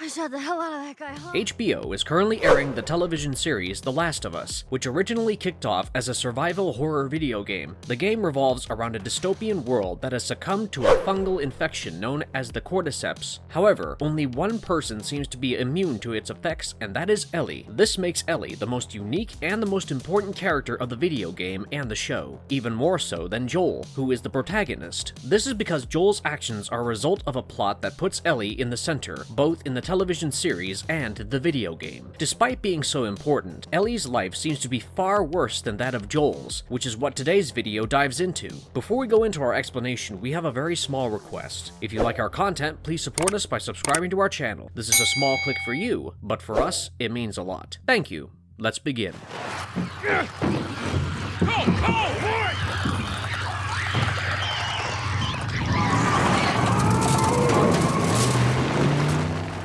I shot the hell out of that guy, huh? HBO is currently airing the television series The Last of Us, which originally kicked off as a survival horror video game. The game revolves around a dystopian world that has succumbed to a fungal infection known as the cordyceps. However, only one person seems to be immune to its effects, and that is Ellie. This makes Ellie the most unique and the most important character of the video game and the show, even more so than Joel, who is the protagonist. This is because Joel's actions are a result of a plot that puts Ellie in the center, both in the television series and the video game. Despite being so important, Ellie's life seems to be far worse than that of Joel's, which is what today's video dives into. Before we go into our explanation, we have a very small request. If you like our content, please support us by subscribing to our channel. This is a small click for you, but for us, it means a lot. Thank you. Let's begin.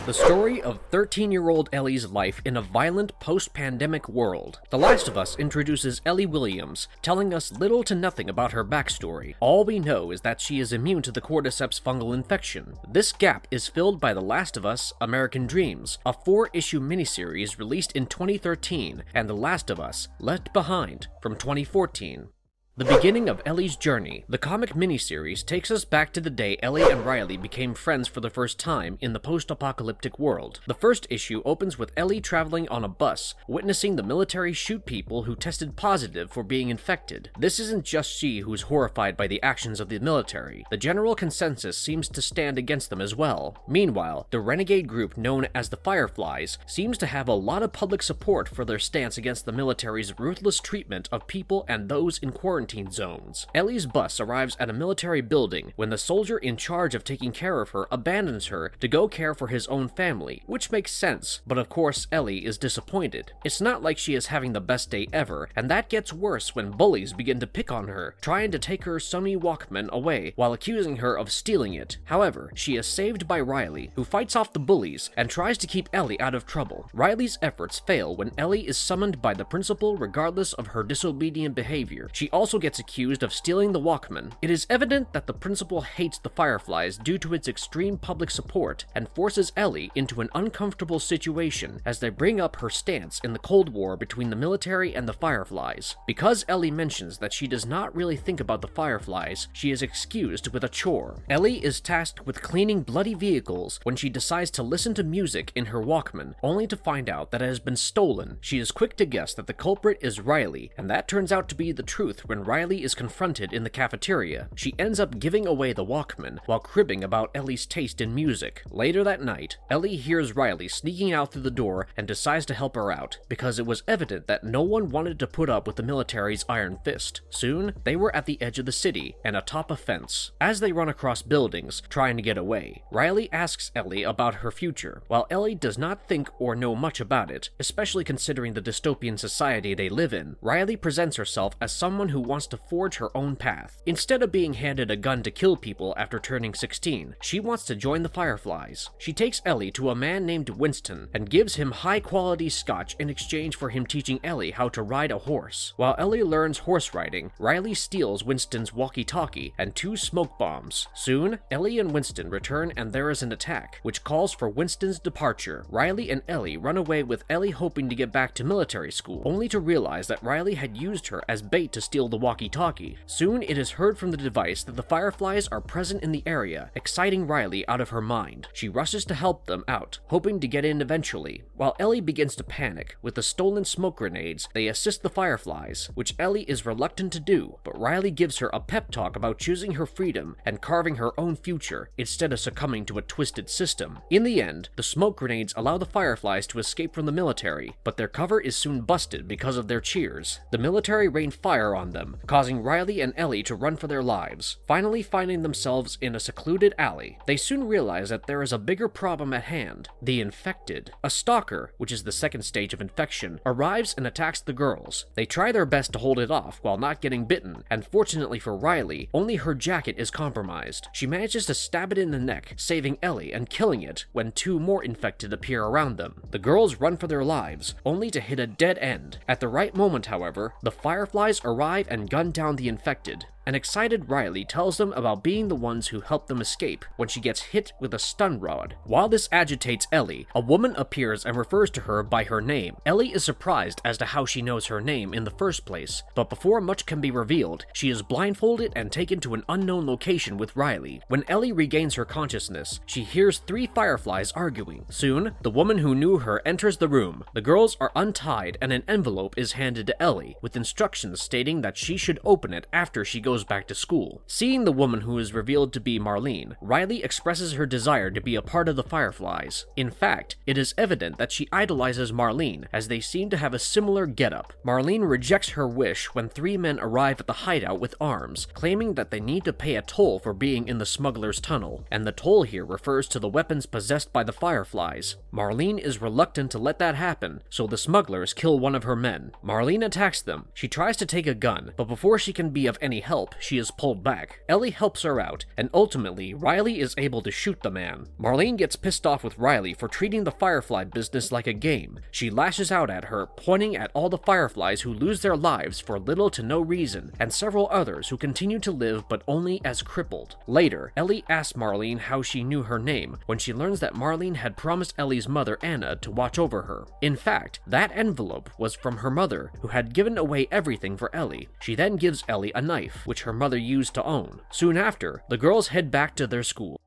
The story of 13-year-old Ellie's life in a violent post-pandemic world. The Last of Us introduces Ellie Williams, telling us little to nothing about her backstory. All we know is that she is immune to the cordyceps fungal infection. This gap is filled by The Last of Us: American Dreams, a 4-issue miniseries released in 2013, and The Last of Us: Left Behind from 2014. The beginning of Ellie's journey. The comic miniseries takes us back to the day Ellie and Riley became friends for the first time in the post-apocalyptic world. The first issue opens with Ellie traveling on a bus, witnessing the military shoot people who tested positive for being infected. This isn't just she who's horrified by the actions of the military. The general consensus seems to stand against them as well. Meanwhile, the renegade group known as the Fireflies seems to have a lot of public support for their stance against the military's ruthless treatment of people and those in quarantine zones. Ellie's bus arrives at a military building when the soldier in charge of taking care of her abandons her to go care for his own family, which makes sense, but of course Ellie is disappointed. It's not like she is having the best day ever, and that gets worse when bullies begin to pick on her, trying to take her Sony Walkman away while accusing her of stealing it. However, she is saved by Riley, who fights off the bullies and tries to keep Ellie out of trouble. Riley's efforts fail when Ellie is summoned by the principal regardless of her disobedient behavior. She also gets accused of stealing the Walkman. It is evident that the principal hates the Fireflies due to its extreme public support and forces Ellie into an uncomfortable situation as they bring up her stance in the Cold War between the military and the Fireflies. Because Ellie mentions that she does not really think about the Fireflies, she is excused with a chore. Ellie is tasked with cleaning bloody vehicles when she decides to listen to music in her Walkman, only to find out that it has been stolen. She is quick to guess that the culprit is Riley, and that turns out to be the truth when Riley is confronted in the cafeteria. She ends up giving away the Walkman while cribbing about Ellie's taste in music. Later that night, Ellie hears Riley sneaking out through the door and decides to help her out, because it was evident that no one wanted to put up with the military's iron fist. Soon, they were at the edge of the city and atop a fence. As they run across buildings, trying to get away, Riley asks Ellie about her future. While Ellie does not think or know much about it, especially considering the dystopian society they live in, Riley presents herself as someone who wants to forge her own path. Instead of being handed a gun to kill people after turning 16, she wants to join the Fireflies. She takes Ellie to a man named Winston and gives him high-quality scotch in exchange for him teaching Ellie how to ride a horse. While Ellie learns horse riding, Riley steals Winston's walkie-talkie and 2 smoke bombs. Soon, Ellie and Winston return and there is an attack, which calls for Winston's departure. Riley and Ellie run away with Ellie hoping to get back to military school, only to realize that Riley had used her as bait to steal the walkie-talkie. Soon it is heard from the device that the Fireflies are present in the area, exciting Riley out of her mind. She rushes to help them out, hoping to get in eventually. While Ellie begins to panic, with the stolen smoke grenades, they assist the Fireflies, which Ellie is reluctant to do, but Riley gives her a pep talk about choosing her freedom and carving her own future, instead of succumbing to a twisted system. In the end, the smoke grenades allow the Fireflies to escape from the military, but their cover is soon busted because of their cheers. The military rain fire on them, causing Riley and Ellie to run for their lives, finally finding themselves in a secluded alley. They soon realize that there is a bigger problem at hand: the infected. A stalker, which is the second stage of infection, arrives and attacks the girls. They try their best to hold it off while not getting bitten, and fortunately for Riley, only her jacket is compromised. She manages to stab it in the neck, saving Ellie and killing it when 2 more infected appear around them. The girls run for their lives, only to hit a dead end. At the right moment, however, the Fireflies arrive and gun down the infected. An excited Riley tells them about being the ones who helped them escape when she gets hit with a stun rod. While this agitates Ellie, a woman appears and refers to her by her name. Ellie is surprised as to how she knows her name in the first place, but before much can be revealed, she is blindfolded and taken to an unknown location with Riley. When Ellie regains her consciousness, she hears 3 fireflies arguing. Soon, the woman who knew her enters the room. The girls are untied and an envelope is handed to Ellie, with instructions stating that she should open it after she goes back to school. Seeing the woman who is revealed to be Marlene, Riley expresses her desire to be a part of the Fireflies. In fact, it is evident that she idolizes Marlene, as they seem to have a similar getup. Marlene rejects her wish when 3 men arrive at the hideout with arms, claiming that they need to pay a toll for being in the smuggler's tunnel, and the toll here refers to the weapons possessed by the Fireflies. Marlene is reluctant to let that happen, so the smugglers kill one of her men. Marlene attacks them. She tries to take a gun, but before she can be of any help, she is pulled back. Ellie helps her out, and ultimately, Riley is able to shoot the man. Marlene gets pissed off with Riley for treating the Firefly business like a game. She lashes out at her, pointing at all the Fireflies who lose their lives for little to no reason, and several others who continue to live but only as crippled. Later, Ellie asks Marlene how she knew her name, when she learns that Marlene had promised Ellie's mother Anna to watch over her. In fact, that envelope was from her mother, who had given away everything for Ellie. She then gives Ellie a knife, which her mother used to own. Soon after, the girls head back to their school.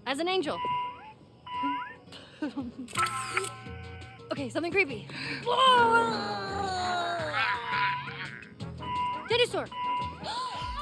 As an angel. Okay, something creepy. Dinosaur.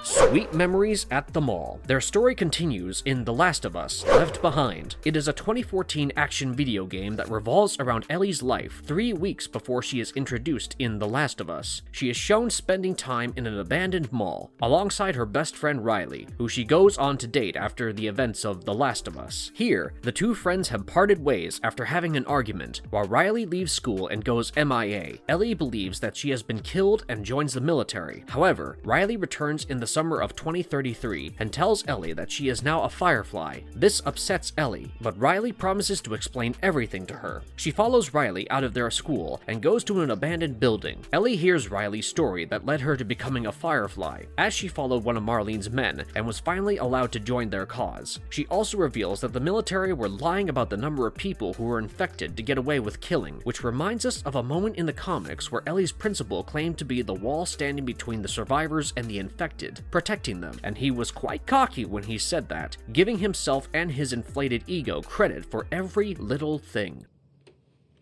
Sweet memories at the mall. Their story continues in The Last of Us: Left Behind. It is a 2014 action video game that revolves around Ellie's life 3 weeks before she is introduced in The Last of Us. She is shown spending time in an abandoned mall alongside her best friend Riley, who she goes on to date after the events of The Last of Us. Here, the 2 friends have parted ways after having an argument. While Riley leaves school and goes MIA, Ellie believes that she has been killed and joins the military. However, Riley returns in the summer of 2033 and tells Ellie that she is now a Firefly. This upsets Ellie, but Riley promises to explain everything to her. She follows Riley out of their school and goes to an abandoned building. Ellie hears Riley's story that led her to becoming a Firefly, as she followed one of Marlene's men and was finally allowed to join their cause. She also reveals that the military were lying about the number of people who were infected to get away with killing, which reminds us of a moment in the comics where Ellie's principal claimed to be the wall standing between the survivors and the infected, protecting them, and he was quite cocky when he said that, giving himself and his inflated ego credit for every little thing.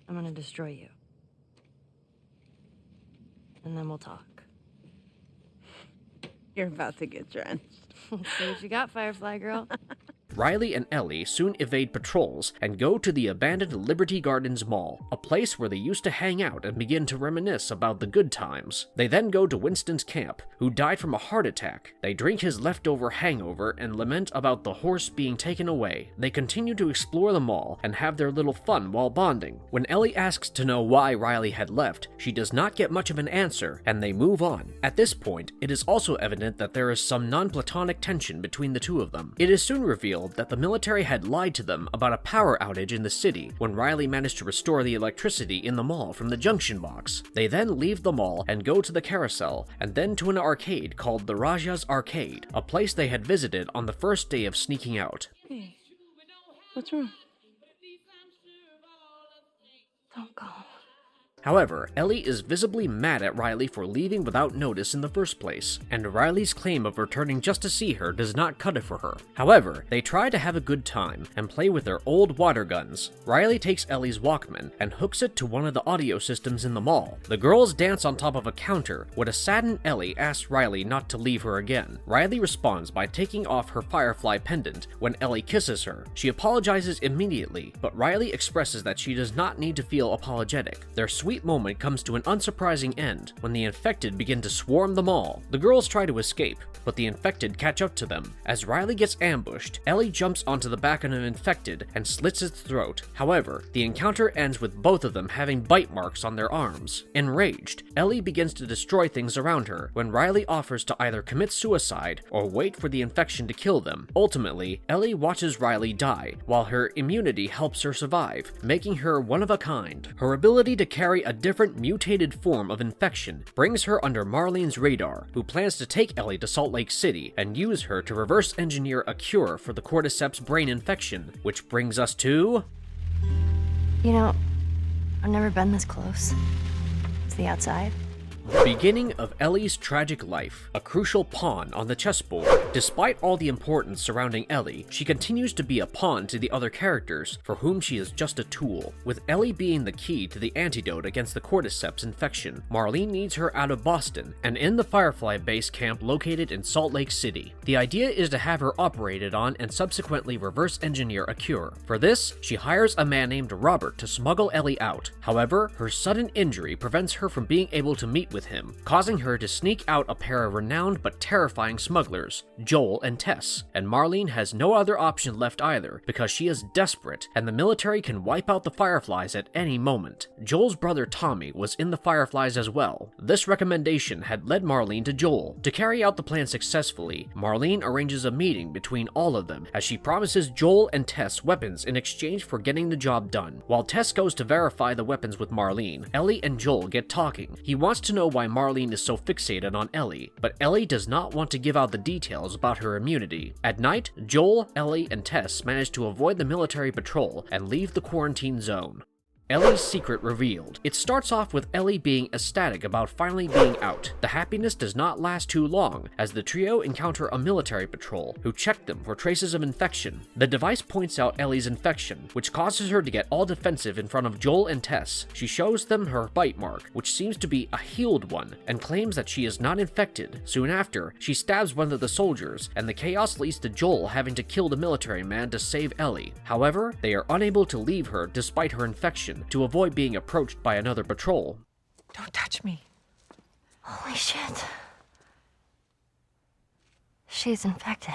I'm gonna destroy you. And then we'll talk. You're about to get drenched. See what you got, Firefly girl. Riley and Ellie soon evade patrols and go to the abandoned Liberty Gardens Mall, a place where they used to hang out and begin to reminisce about the good times. They then go to Winston's camp, who died from a heart attack. They drink his leftover hangover and lament about the horse being taken away. They continue to explore the mall and have their little fun while bonding. When Ellie asks to know why Riley had left, she does not get much of an answer, and they move on. At this point, it is also evident that there is some non-platonic tension between the 2 of them. It is soon revealed that the military had lied to them about a power outage in the city when Riley managed to restore the electricity in the mall from the junction box. They then leave the mall and go to the carousel, and then to an arcade called the Raja's Arcade, a place they had visited on the first day of sneaking out. Hey, what's wrong? Don't go. However, Ellie is visibly mad at Riley for leaving without notice in the first place, and Riley's claim of returning just to see her does not cut it for her. However, they try to have a good time and play with their old water guns. Riley takes Ellie's Walkman and hooks it to one of the audio systems in the mall. The girls dance on top of a counter when a saddened Ellie asks Riley not to leave her again. Riley responds by taking off her Firefly pendant when Ellie kisses her. She apologizes immediately, but Riley expresses that she does not need to feel apologetic. Their sweet moment comes to an unsurprising end when the infected begin to swarm the mall. The girls try to escape, but the infected catch up to them. As Riley gets ambushed, Ellie jumps onto the back of an infected and slits its throat. However, the encounter ends with both of them having bite marks on their arms. Enraged, Ellie begins to destroy things around her when Riley offers to either commit suicide or wait for the infection to kill them. Ultimately, Ellie watches Riley die, while her immunity helps her survive, making her one of a kind. Her ability to carry carry a different mutated form of infection brings her under Marlene's radar, who plans to take Ellie to Salt Lake City and use her to reverse engineer a cure for the cordyceps brain infection, which brings us to... You know, I've never been this close. It's the outside. The beginning of Ellie's tragic life, a crucial pawn on the chessboard. Despite all the importance surrounding Ellie, she continues to be a pawn to the other characters, for whom she is just a tool. With Ellie being the key to the antidote against the cordyceps infection, Marlene needs her out of Boston and in the Firefly base camp located in Salt Lake City. The idea is to have her operated on and subsequently reverse engineer a cure. For this, she hires a man named Robert to smuggle Ellie out. However, her sudden injury prevents her from being able to meet with him, causing her to sneak out a pair of renowned but terrifying smugglers, Joel and Tess, and Marlene has no other option left either because she is desperate and the military can wipe out the Fireflies at any moment. Joel's brother Tommy was in the Fireflies as well. This recommendation had led Marlene to Joel. To carry out the plan successfully, Marlene arranges a meeting between all of them as she promises Joel and Tess weapons in exchange for getting the job done. While Tess goes to verify the weapons with Marlene, Ellie and Joel get talking. He wants to know why Marlene is so fixated on Ellie, but Ellie does not want to give out the details about her immunity. At night, Joel, Ellie, and Tess manage to avoid the military patrol and leave the quarantine zone. Ellie's secret revealed. It starts off with Ellie being ecstatic about finally being out. The happiness does not last too long, as the trio encounter a military patrol, who check them for traces of infection. The device points out Ellie's infection, which causes her to get all defensive in front of Joel and Tess. She shows them her bite mark, which seems to be a healed one, and claims that she is not infected. Soon after, she stabs one of the soldiers, and the chaos leads to Joel having to kill the military man to save Ellie. However, they are unable to leave her despite her infection, to avoid being approached by another patrol. Don't touch me. Holy shit. She's infected.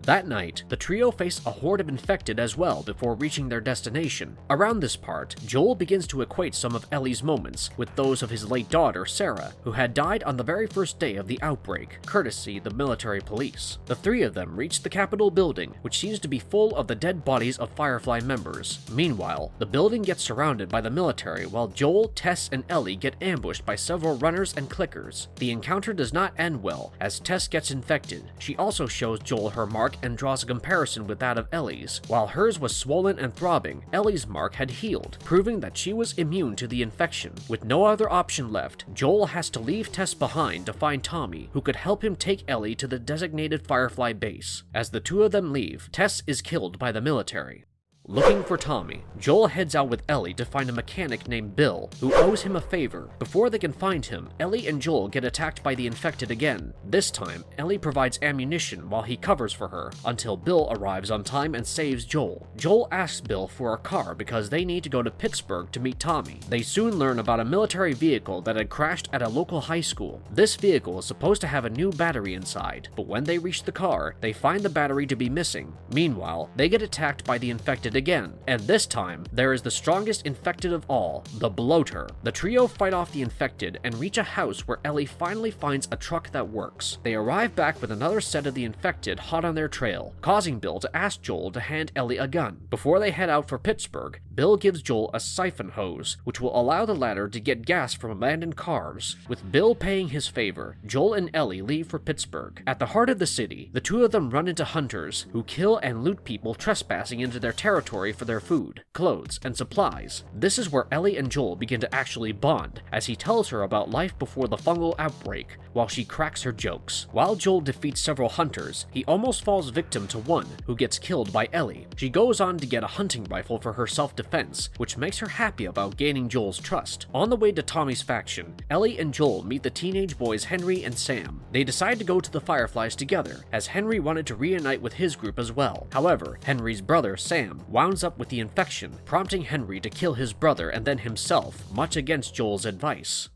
That night, the trio face a horde of infected as well before reaching their destination. Around this part, Joel begins to equate some of Ellie's moments with those of his late daughter, Sarah, who had died on the very first day of the outbreak, courtesy the military police. The three of them reach the Capitol building, which seems to be full of the dead bodies of Firefly members. Meanwhile, the building gets surrounded by the military while Joel, Tess, and Ellie get ambushed by several runners and clickers. The encounter does not end well, as Tess gets infected. She also shows Joel her mark and draws a comparison with that of Ellie's. While hers was swollen and throbbing, Ellie's mark had healed, proving that she was immune to the infection. With no other option left, Joel has to leave Tess behind to find Tommy, who could help him take Ellie to the designated Firefly base. As the two of them leave, Tess is killed by the military. Looking for Tommy, Joel heads out with Ellie to find a mechanic named Bill, who owes him a favor. Before they can find him, Ellie and Joel get attacked by the infected again. This time, Ellie provides ammunition while he covers for her, until Bill arrives on time and saves Joel. Joel asks Bill for a car because they need to go to Pittsburgh to meet Tommy. They soon learn about a military vehicle that had crashed at a local high school. This vehicle is supposed to have a new battery inside, but when they reach the car, they find the battery to be missing. Meanwhile, they get attacked by the infected again, and this time, there is the strongest infected of all, the bloater. The trio fight off the infected and reach a house where Ellie finally finds a truck that works. They arrive back with another set of the infected hot on their trail, causing Bill to ask Joel to hand Ellie a gun. Before they head out for Pittsburgh, Bill gives Joel a siphon hose, which will allow the latter to get gas from abandoned cars. With Bill paying his favor, Joel and Ellie leave for Pittsburgh. At the heart of the city, the two of them run into hunters, who kill and loot people trespassing into their territory for their food, clothes, and supplies. This is where Ellie and Joel begin to actually bond, as he tells her about life before the fungal outbreak, while she cracks her jokes. While Joel defeats several hunters, he almost falls victim to one, who gets killed by Ellie. She goes on to get a hunting rifle for her self-defense, which makes her happy about gaining Joel's trust. On the way to Tommy's faction, Ellie and Joel meet the teenage boys Henry and Sam. They decide to go to the Fireflies together, as Henry wanted to reunite with his group as well. However, Henry's brother Sam wounds up with the infection, prompting Henry to kill his brother and then himself, much against Joel's advice.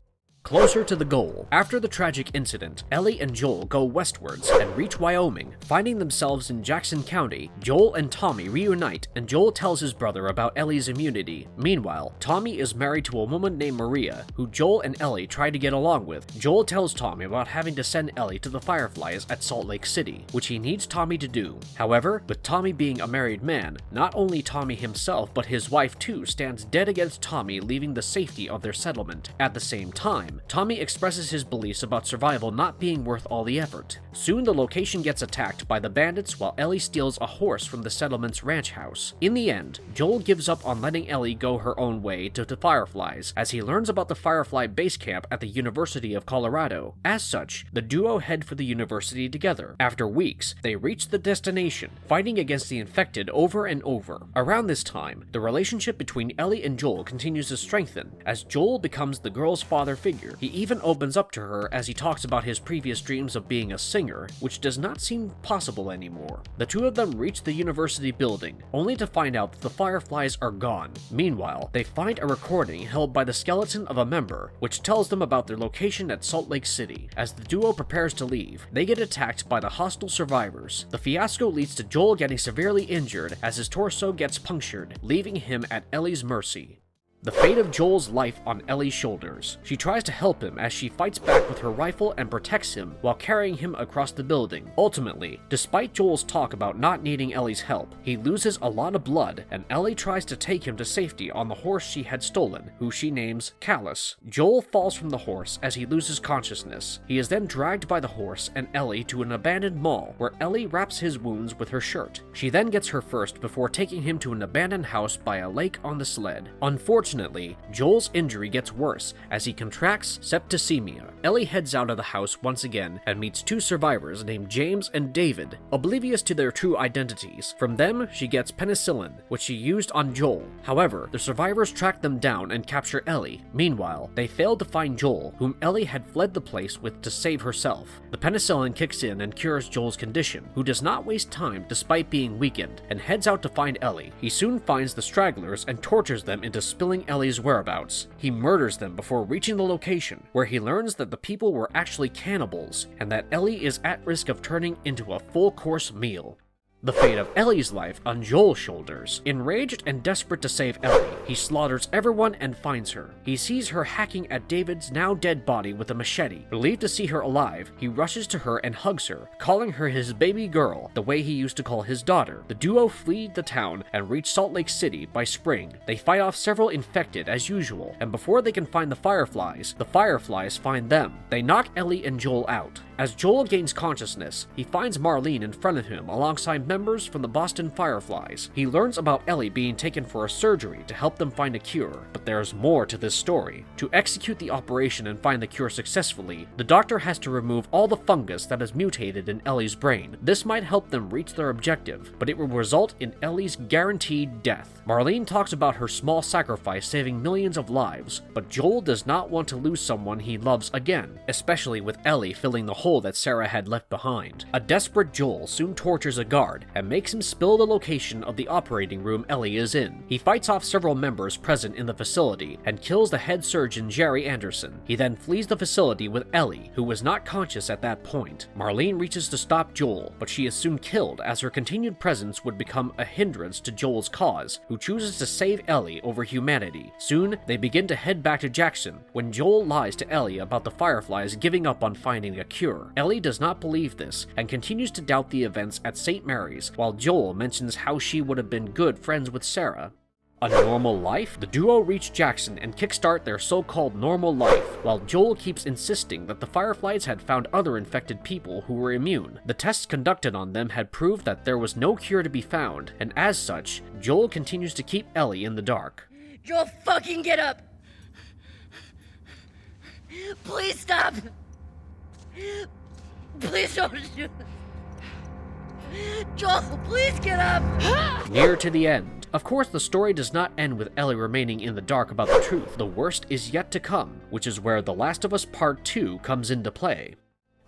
Closer to the goal. After the tragic incident, Ellie and Joel go westwards and reach Wyoming. Finding themselves in Jackson County, Joel and Tommy reunite and Joel tells his brother about Ellie's immunity. Meanwhile, Tommy is married to a woman named Maria, who Joel and Ellie try to get along with. Joel tells Tommy about having to send Ellie to the Fireflies at Salt Lake City, which he needs Tommy to do. However, with Tommy being a married man, not only Tommy himself but his wife too stands dead against Tommy leaving the safety of their settlement. At the same time, Tommy expresses his beliefs about survival not being worth all the effort. Soon the location gets attacked by the bandits while Ellie steals a horse from the settlement's ranch house. In the end, Joel gives up on letting Ellie go her own way to the Fireflies as he learns about the Firefly base camp at the University of Colorado. As such, the duo head for the university together. After weeks, they reach the destination, fighting against the infected over and over. Around this time, the relationship between Ellie and Joel continues to strengthen as Joel becomes the girl's father figure. He even opens up to her as he talks about his previous dreams of being a singer, which does not seem possible anymore. The two of them reach the university building, only to find out that the Fireflies are gone. Meanwhile, they find a recording held by the skeleton of a member, which tells them about their location at Salt Lake City. As the duo prepares to leave, they get attacked by the hostile survivors. The fiasco leads to Joel getting severely injured as his torso gets punctured, leaving him at Ellie's mercy. The fate of Joel's life on Ellie's shoulders. She tries to help him as she fights back with her rifle and protects him while carrying him across the building. Ultimately, despite Joel's talk about not needing Ellie's help, he loses a lot of blood and Ellie tries to take him to safety on the horse she had stolen, who she names Callus. Joel falls from the horse as he loses consciousness. He is then dragged by the horse and Ellie to an abandoned mall where Ellie wraps his wounds with her shirt. She then gets her first before taking him to an abandoned house by a lake on the sled. Unfortunately, Joel's injury gets worse as he contracts septicemia. Ellie heads out of the house once again and meets two survivors named James and David, oblivious to their true identities. From them, she gets penicillin, which she used on Joel. However, the survivors track them down and capture Ellie. Meanwhile, they fail to find Joel, whom Ellie had fled the place with to save herself. The penicillin kicks in and cures Joel's condition, who does not waste time despite being weakened, and heads out to find Ellie. He soon finds the stragglers and tortures them into spilling Ellie's whereabouts. He murders them before reaching the location, where he learns that the people were actually cannibals, and that Ellie is at risk of turning into a full-course meal. The fate of Ellie's life on Joel's shoulders. Enraged and desperate to save Ellie, he slaughters everyone and finds her. He sees her hacking at David's now dead body with a machete. Relieved to see her alive, he rushes to her and hugs her, calling her his baby girl, the way he used to call his daughter. The duo flee the town and reach Salt Lake City by spring. They fight off several infected as usual, and before they can find the Fireflies find them. They knock Ellie and Joel out. As Joel gains consciousness, he finds Marlene in front of him alongside members from the Boston Fireflies. He learns about Ellie being taken for a surgery to help them find a cure, but there's more to this story. To execute the operation and find the cure successfully, the doctor has to remove all the fungus that is mutated in Ellie's brain. This might help them reach their objective, but it will result in Ellie's guaranteed death. Marlene talks about her small sacrifice saving millions of lives, but Joel does not want to lose someone he loves again, especially with Ellie filling the hole that Sarah had left behind. A desperate Joel soon tortures a guard and makes him spill the location of the operating room Ellie is in. He fights off several members present in the facility and kills the head surgeon Jerry Anderson. He then flees the facility with Ellie, who was not conscious at that point. Marlene reaches to stop Joel, but she is soon killed as her continued presence would become a hindrance to Joel's cause, who chooses to save Ellie over humanity. Soon, they begin to head back to Jackson, when Joel lies to Ellie about the Fireflies giving up on finding a cure. Ellie does not believe this and continues to doubt the events at St. Mary's, while Joel mentions how she would have been good friends with Sarah. A normal life? The duo reach Jackson and kickstart their so-called normal life, while Joel keeps insisting that the Fireflies had found other infected people who were immune. The tests conducted on them had proved that there was no cure to be found, and as such, Joel continues to keep Ellie in the dark. Joel, fucking get up! Please stop! Please don't do this. Joel, please get up! Near to the end. Of course, the story does not end with Ellie remaining in the dark about the truth. The worst is yet to come, which is where The Last of Us Part 2 comes into play.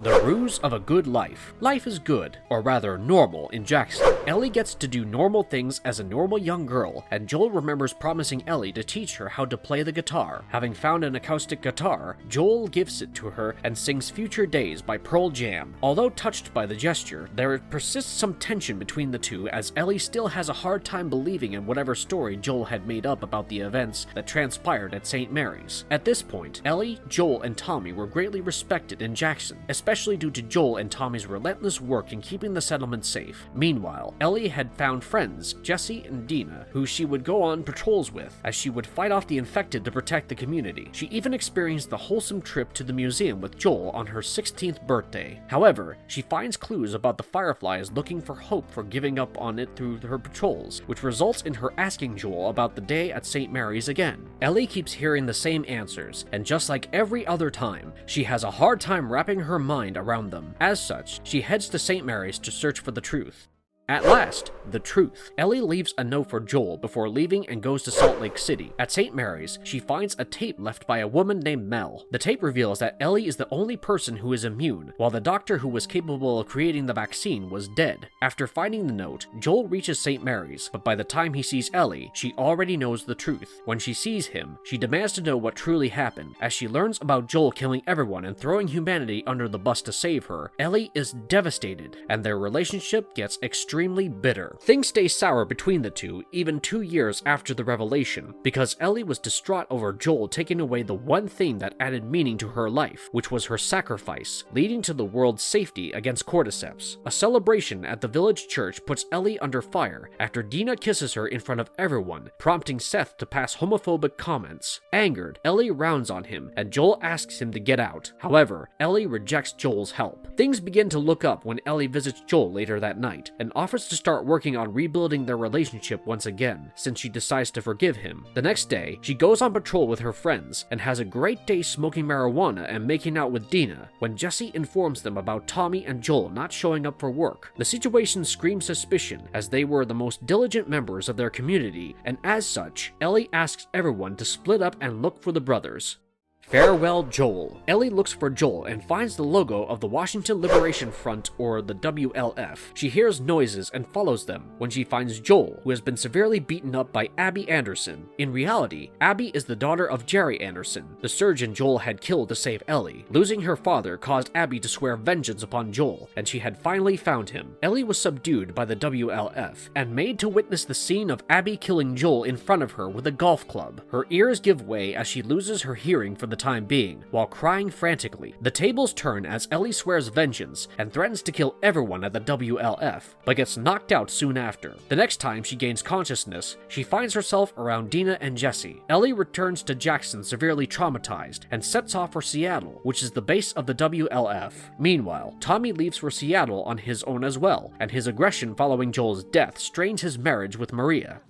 The ruse of a good life. Life is good, or rather normal, in Jackson. Ellie gets to do normal things as a normal young girl, and Joel remembers promising Ellie to teach her how to play the guitar. Having found an acoustic guitar, Joel gifts it to her and sings Future Days by Pearl Jam. Although touched by the gesture, there persists some tension between the two as Ellie still has a hard time believing in whatever story Joel had made up about the events that transpired at St. Mary's. At this point, Ellie, Joel, and Tommy were greatly respected in Jackson, especially due to Joel and Tommy's relentless work in keeping the settlement safe. Meanwhile, Ellie had found friends, Jesse and Dina, who she would go on patrols with, as she would fight off the infected to protect the community. She even experienced the wholesome trip to the museum with Joel on her 16th birthday. However, she finds clues about the Fireflies looking for hope for giving up on it through her patrols, which results in her asking Joel about the day at St. Mary's again. Ellie keeps hearing the same answers, and just like every other time, she has a hard time wrapping her mind around them. As such, she heads to St. Mary's to search for the truth. At last, the truth. Ellie leaves a note for Joel before leaving and goes to Salt Lake City. At St. Mary's, she finds a tape left by a woman named Mel. The tape reveals that Ellie is the only person who is immune, while the doctor who was capable of creating the vaccine was dead. After finding the note, Joel reaches St. Mary's, but by the time he sees Ellie, she already knows the truth. When she sees him, she demands to know what truly happened. As she learns about Joel killing everyone and throwing humanity under the bus to save her, Ellie is devastated, and their relationship gets extremely bitter. Things stay sour between the two even 2 years after the revelation, because Ellie was distraught over Joel taking away the one thing that added meaning to her life, which was her sacrifice, leading to the world's safety against cordyceps. A celebration at the village church puts Ellie under fire after Dina kisses her in front of everyone, prompting Seth to pass homophobic comments. Angered, Ellie rounds on him, and Joel asks him to get out. However, Ellie rejects Joel's help. Things begin to look up when Ellie visits Joel later that night, and offers to start working on rebuilding their relationship once again, since she decides to forgive him. The next day, she goes on patrol with her friends, and has a great day smoking marijuana and making out with Dina, when Jesse informs them about Tommy and Joel not showing up for work. The situation screams suspicion, as they were the most diligent members of their community, and as such, Ellie asks everyone to split up and look for the brothers. Farewell, Joel. Ellie looks for Joel and finds the logo of the Washington Liberation Front, or the WLF. She hears noises and follows them when she finds Joel, who has been severely beaten up by Abby Anderson. In reality, Abby is the daughter of Jerry Anderson, the surgeon Joel had killed to save Ellie. Losing her father caused Abby to swear vengeance upon Joel, and she had finally found him. Ellie was subdued by the WLF and made to witness the scene of Abby killing Joel in front of her with a golf club. Her ears give way as she loses her hearing for the time being, while crying frantically. The tables turn as Ellie swears vengeance and threatens to kill everyone at the WLF, but gets knocked out soon after. The next time she gains consciousness, she finds herself around Dina and Jesse. Ellie returns to Jackson severely traumatized and sets off for Seattle, which is the base of the WLF. Meanwhile, Tommy leaves for Seattle on his own as well, and his aggression following Joel's death strains his marriage with Maria.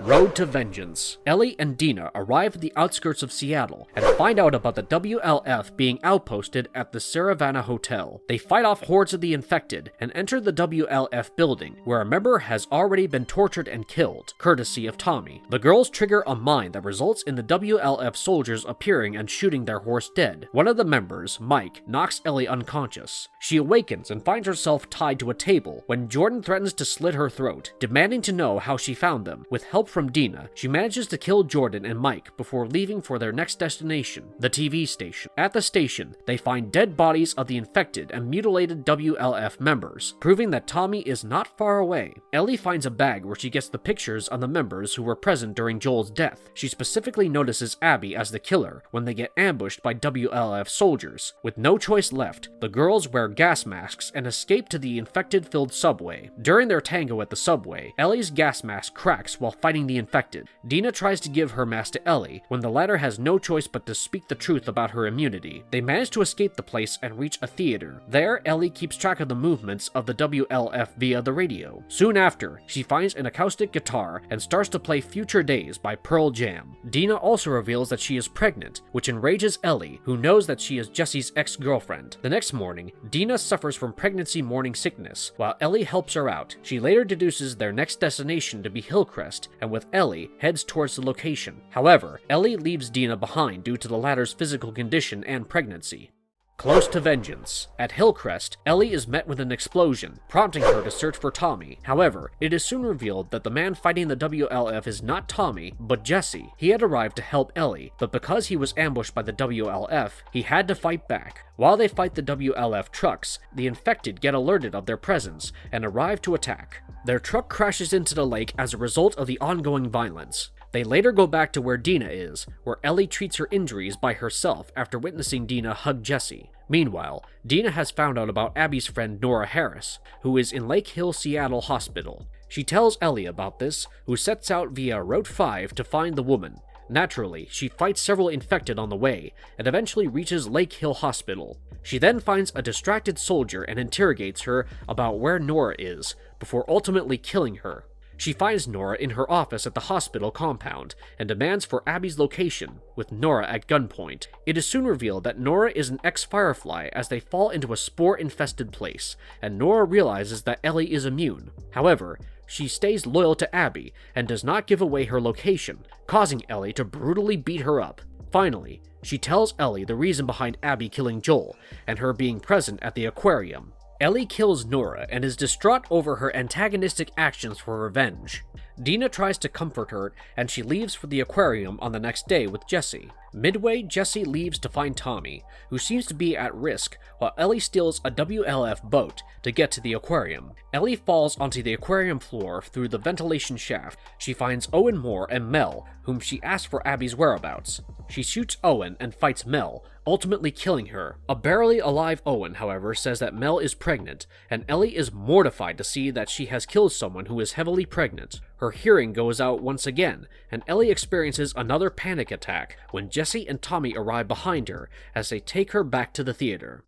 Road to Vengeance. Ellie and Dina arrive at the outskirts of Seattle and find out about the WLF being outposted at the Saravana Hotel. They fight off hordes of the infected and enter the WLF building, where a member has already been tortured and killed, courtesy of Tommy. The girls trigger a mine that results in the WLF soldiers appearing and shooting their horse dead. One of the members, Mike, knocks Ellie unconscious. She awakens and finds herself tied to a table when Jordan threatens to slit her throat, demanding to know how she found them. With help from Dina, she manages to kill Jordan and Mike before leaving for their next destination, the TV station. At the station, they find dead bodies of the infected and mutilated WLF members, proving that Tommy is not far away. Ellie finds a bag where she gets the pictures of the members who were present during Joel's death. She specifically notices Abby as the killer when they get ambushed by WLF soldiers. With no choice left, the girls wear gas masks and escape to the infected-filled subway. During their tango at the subway, Ellie's gas mask cracks while fighting the infected. Dina tries to give her mask to Ellie when the latter has no choice but to speak the truth about her immunity. They manage to escape the place and reach a theater. There, Ellie keeps track of the movements of the WLF via the radio. Soon after, she finds an acoustic guitar and starts to play Future Days by Pearl Jam. Dina also reveals that she is pregnant, which enrages Ellie, who knows that she is Jesse's ex-girlfriend. The next morning, Dina suffers from pregnancy morning sickness, while Ellie helps her out. She later deduces their next destination to be Hillcrest, and and with Ellie heads towards the location. However, Ellie leaves Dina behind due to the latter's physical condition and pregnancy. Close to vengeance. At Hillcrest, Ellie is met with an explosion, prompting her to search for Tommy. However, it is soon revealed that the man fighting the WLF is not Tommy, but Jesse. He had arrived to help Ellie, but because he was ambushed by the WLF, he had to fight back. While they fight the WLF trucks, the infected get alerted of their presence and arrive to attack. Their truck crashes into the lake as a result of the ongoing violence. They later go back to where Dina is, where Ellie treats her injuries by herself after witnessing Dina hug Jesse. Meanwhile, Dina has found out about Abby's friend Nora Harris, who is in Lake Hill, Seattle Hospital. She tells Ellie about this, who sets out via Route 5 to find the woman. Naturally, she fights several infected on the way, and eventually reaches Lake Hill Hospital. She then finds a distracted soldier and interrogates her about where Nora is, before ultimately killing her. She finds Nora in her office at the hospital compound and demands for Abby's location, with Nora at gunpoint. It is soon revealed that Nora is an ex-Firefly as they fall into a spore-infested place, and Nora realizes that Ellie is immune. However, she stays loyal to Abby and does not give away her location, causing Ellie to brutally beat her up. Finally, she tells Ellie the reason behind Abby killing Joel and her being present at the aquarium. Ellie kills Nora and is distraught over her antagonistic actions for revenge. Dina tries to comfort her, and she leaves for the aquarium on the next day with Jesse. Midway, Jesse leaves to find Tommy, who seems to be at risk, while Ellie steals a WLF boat to get to the aquarium. Ellie falls onto the aquarium floor through the ventilation shaft. She finds Owen Moore and Mel, whom she asks for Abby's whereabouts. She shoots Owen and fights Mel, ultimately killing her. A barely alive Owen, however, says that Mel is pregnant, and Ellie is mortified to see that she has killed someone who is heavily pregnant. Her hearing goes out once again, and Ellie experiences another panic attack when Jesse and Tommy arrive behind her as they take her back to the theater.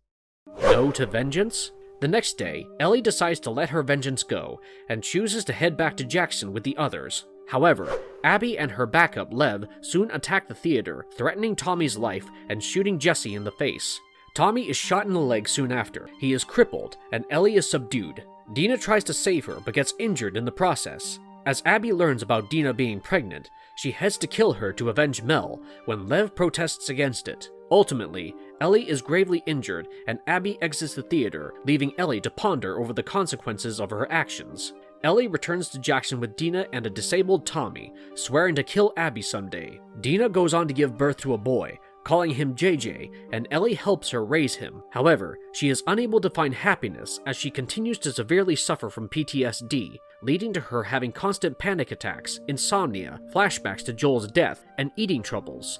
No to vengeance? The next day, Ellie decides to let her vengeance go, and chooses to head back to Jackson with the others. However, Abby and her backup, Lev, soon attack the theater, threatening Tommy's life and shooting Jesse in the face. Tommy is shot in the leg soon after. He is crippled, and Ellie is subdued. Dina tries to save her, but gets injured in the process. As Abby learns about Dina being pregnant, she heads to kill her to avenge Mel, when Lev protests against it. Ultimately, Ellie is gravely injured, and Abby exits the theater, leaving Ellie to ponder over the consequences of her actions. Ellie returns to Jackson with Dina and a disabled Tommy, swearing to kill Abby someday. Dina goes on to give birth to a boy, calling him JJ, and Ellie helps her raise him. However, she is unable to find happiness as she continues to severely suffer from PTSD, leading to her having constant panic attacks, insomnia, flashbacks to Joel's death, and eating troubles.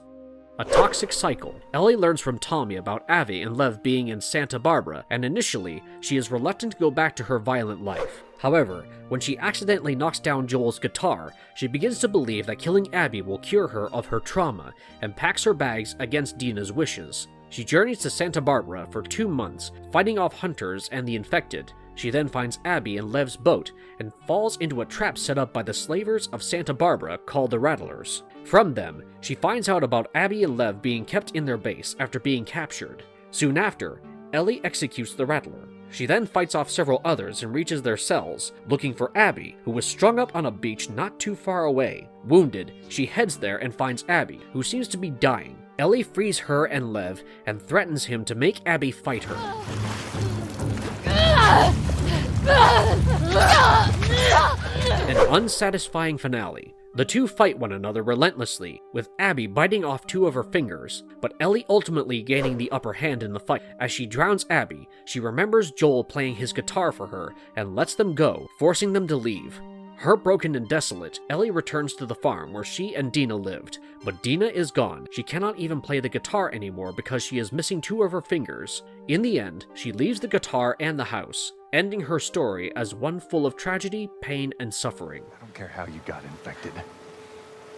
A toxic cycle. Ellie learns from Tommy about Abby and Lev being in Santa Barbara, and initially, she is reluctant to go back to her violent life. However, when she accidentally knocks down Joel's guitar, she begins to believe that killing Abby will cure her of her trauma, and packs her bags against Dina's wishes. She journeys to Santa Barbara for 2 months, fighting off hunters and the infected. She then finds Abby in Lev's boat, and falls into a trap set up by the slavers of Santa Barbara called the Rattlers. From them, she finds out about Abby and Lev being kept in their base after being captured. Soon after, Ellie executes the Rattler. She then fights off several others and reaches their cells, looking for Abby, who was strung up on a beach not too far away. Wounded, she heads there and finds Abby, who seems to be dying. Ellie frees her and Lev and threatens him to make Abby fight her. An unsatisfying finale. The two fight one another relentlessly, with Abby biting off 2 of her fingers, but Ellie ultimately gaining the upper hand in the fight. As she drowns Abby, she remembers Joel playing his guitar for her and lets them go, forcing them to leave. Heartbroken and desolate, Ellie returns to the farm where she and Dina lived, but Dina is gone. She cannot even play the guitar anymore because she is missing 2 of her fingers. In the end, she leaves the guitar and the house, ending her story as one full of tragedy, pain, and suffering. I don't care how you got infected.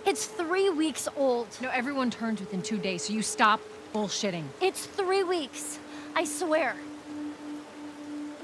It's 3 weeks old. No, everyone turns within 2 days, so you stop bullshitting. It's 3 weeks. I swear.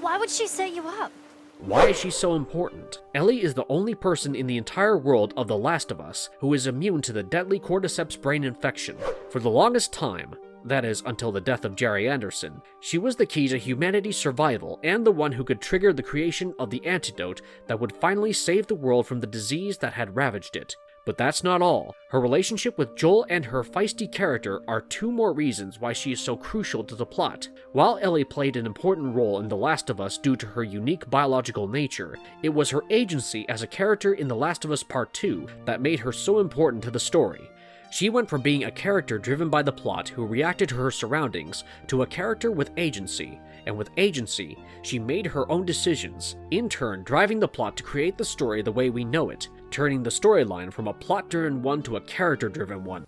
Why would she set you up? Why is she so important? Ellie is the only person in the entire world of The Last of Us who is immune to the deadly cordyceps brain infection. For the longest time, that is, until the death of Jerry Anderson. She was the key to humanity's survival and the one who could trigger the creation of the antidote that would finally save the world from the disease that had ravaged it. But that's not all. Her relationship with Joel and her feisty character are two more reasons why she is so crucial to the plot. While Ellie played an important role in The Last of Us due to her unique biological nature, it was her agency as a character in The Last of Us Part 2 that made her so important to the story. She went from being a character driven by the plot who reacted to her surroundings to a character with agency, and with agency, she made her own decisions, in turn driving the plot to create the story the way we know it, turning the storyline from a plot-driven one to a character-driven one.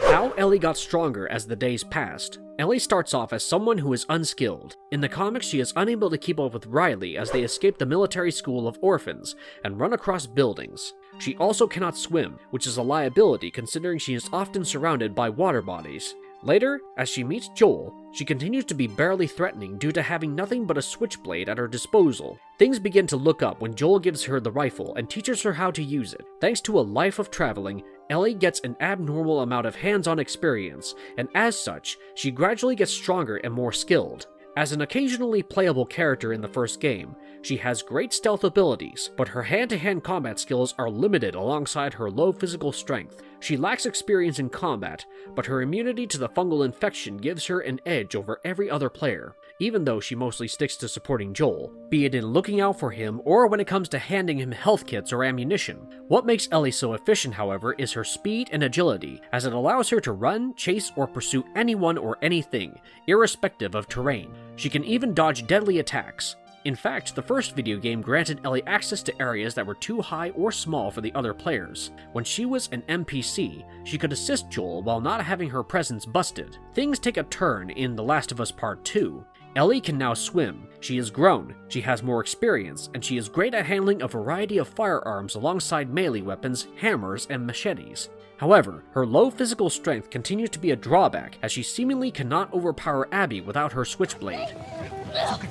How Ellie got stronger as the days passed. Ellie starts off as someone who is unskilled. In the comics, she is unable to keep up with Riley as they escape the military school of orphans and run across buildings. She also cannot swim, which is a liability considering she is often surrounded by water bodies. Later, as she meets Joel, she continues to be barely threatening due to having nothing but a switchblade at her disposal. Things begin to look up when Joel gives her the rifle and teaches her how to use it. Thanks to a life of traveling, Ellie gets an abnormal amount of hands-on experience, and as such, she gradually gets stronger and more skilled. As an occasionally playable character in the first game, she has great stealth abilities, but her hand-to-hand combat skills are limited alongside her low physical strength. She lacks experience in combat, but her immunity to the fungal infection gives her an edge over every other player, even though she mostly sticks to supporting Joel, be it in looking out for him or when it comes to handing him health kits or ammunition. What makes Ellie so efficient, however, is her speed and agility, as it allows her to run, chase, or pursue anyone or anything, irrespective of terrain. She can even dodge deadly attacks. In fact, the first video game granted Ellie access to areas that were too high or small for the other players. When she was an NPC, she could assist Joel while not having her presence busted. Things take a turn in The Last of Us Part 2. Ellie can now swim, she is grown, she has more experience, and she is great at handling a variety of firearms alongside melee weapons, hammers, and machetes. However, her low physical strength continues to be a drawback, as she seemingly cannot overpower Abby without her switchblade.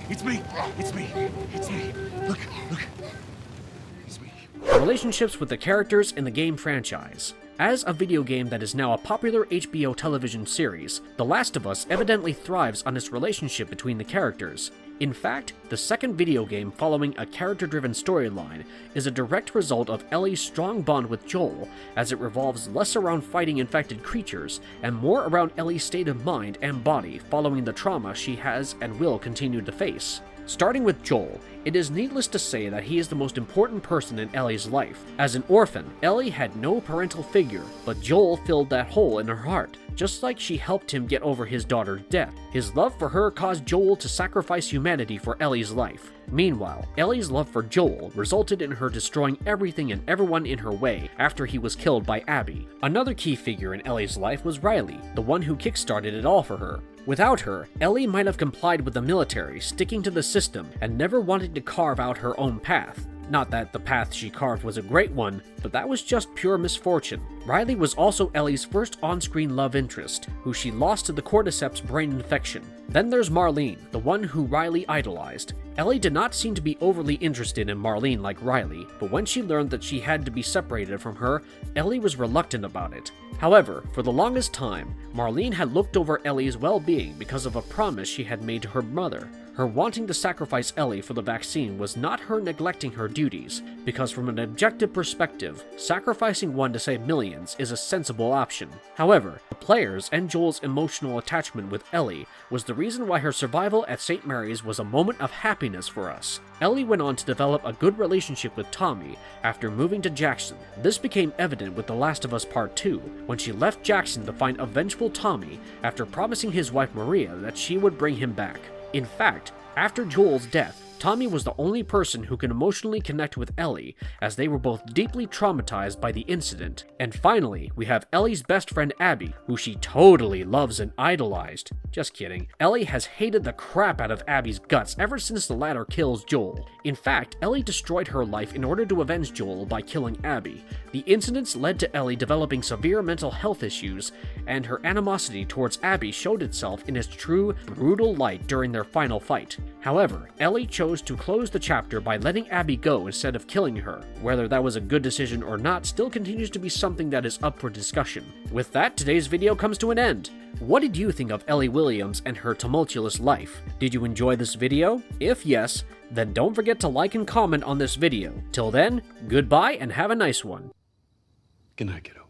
It's me! It's me! It's me! Look! It's me. Relationships with the characters in the game franchise. As a video game that is now a popular HBO television series, The Last of Us evidently thrives on its relationship between the characters. In fact, the second video game following a character-driven storyline is a direct result of Ellie's strong bond with Joel, as it revolves less around fighting infected creatures and more around Ellie's state of mind and body following the trauma she has and will continue to face. Starting with Joel, it is needless to say that he is the most important person in Ellie's life. As an orphan, Ellie had no parental figure, but Joel filled that hole in her heart, just like she helped him get over his daughter's death. His love for her caused Joel to sacrifice humanity for Ellie's life. Meanwhile, Ellie's love for Joel resulted in her destroying everything and everyone in her way after he was killed by Abby. Another key figure in Ellie's life was Riley, the one who kickstarted it all for her. Without her, Ellie might have complied with the military, sticking to the system, and never wanted to carve out her own path. Not that the path she carved was a great one, but that was just pure misfortune. Riley was also Ellie's first on-screen love interest, who she lost to the cordyceps brain infection. Then there's Marlene, the one who Riley idolized. Ellie did not seem to be overly interested in Marlene like Riley, but when she learned that she had to be separated from her, Ellie was reluctant about it. However, for the longest time, Marlene had looked over Ellie's well-being because of a promise she had made to her mother. Her wanting to sacrifice Ellie for the vaccine was not her neglecting her duties, because from an objective perspective, sacrificing one to save millions is a sensible option. However, the players and Joel's emotional attachment with Ellie was the reason why her survival at St. Mary's was a moment of happiness for us. Ellie went on to develop a good relationship with Tommy after moving to Jackson. This became evident with The Last of Us Part 2, when she left Jackson to find a vengeful Tommy after promising his wife Maria that she would bring him back. In fact, after Joel's death, Tommy was the only person who could emotionally connect with Ellie, as they were both deeply traumatized by the incident. And finally, we have Ellie's best friend Abby, who she totally loves and idolized. Just kidding. Ellie has hated the crap out of Abby's guts ever since the latter kills Joel. In fact, Ellie destroyed her life in order to avenge Joel by killing Abby. The incidents led to Ellie developing severe mental health issues, and her animosity towards Abby showed itself in its true, brutal light during their final fight. However, Ellie chose chose to close the chapter by letting Abby go instead of killing her. Whether that was a good decision or not still continues to be something that is up for discussion. With that, today's video comes to an end. What did you think of Ellie Williams and her tumultuous life? Did you enjoy this video? If yes, then don't forget to like and comment on this video. Till then, goodbye and have a nice one. Good night, kiddo.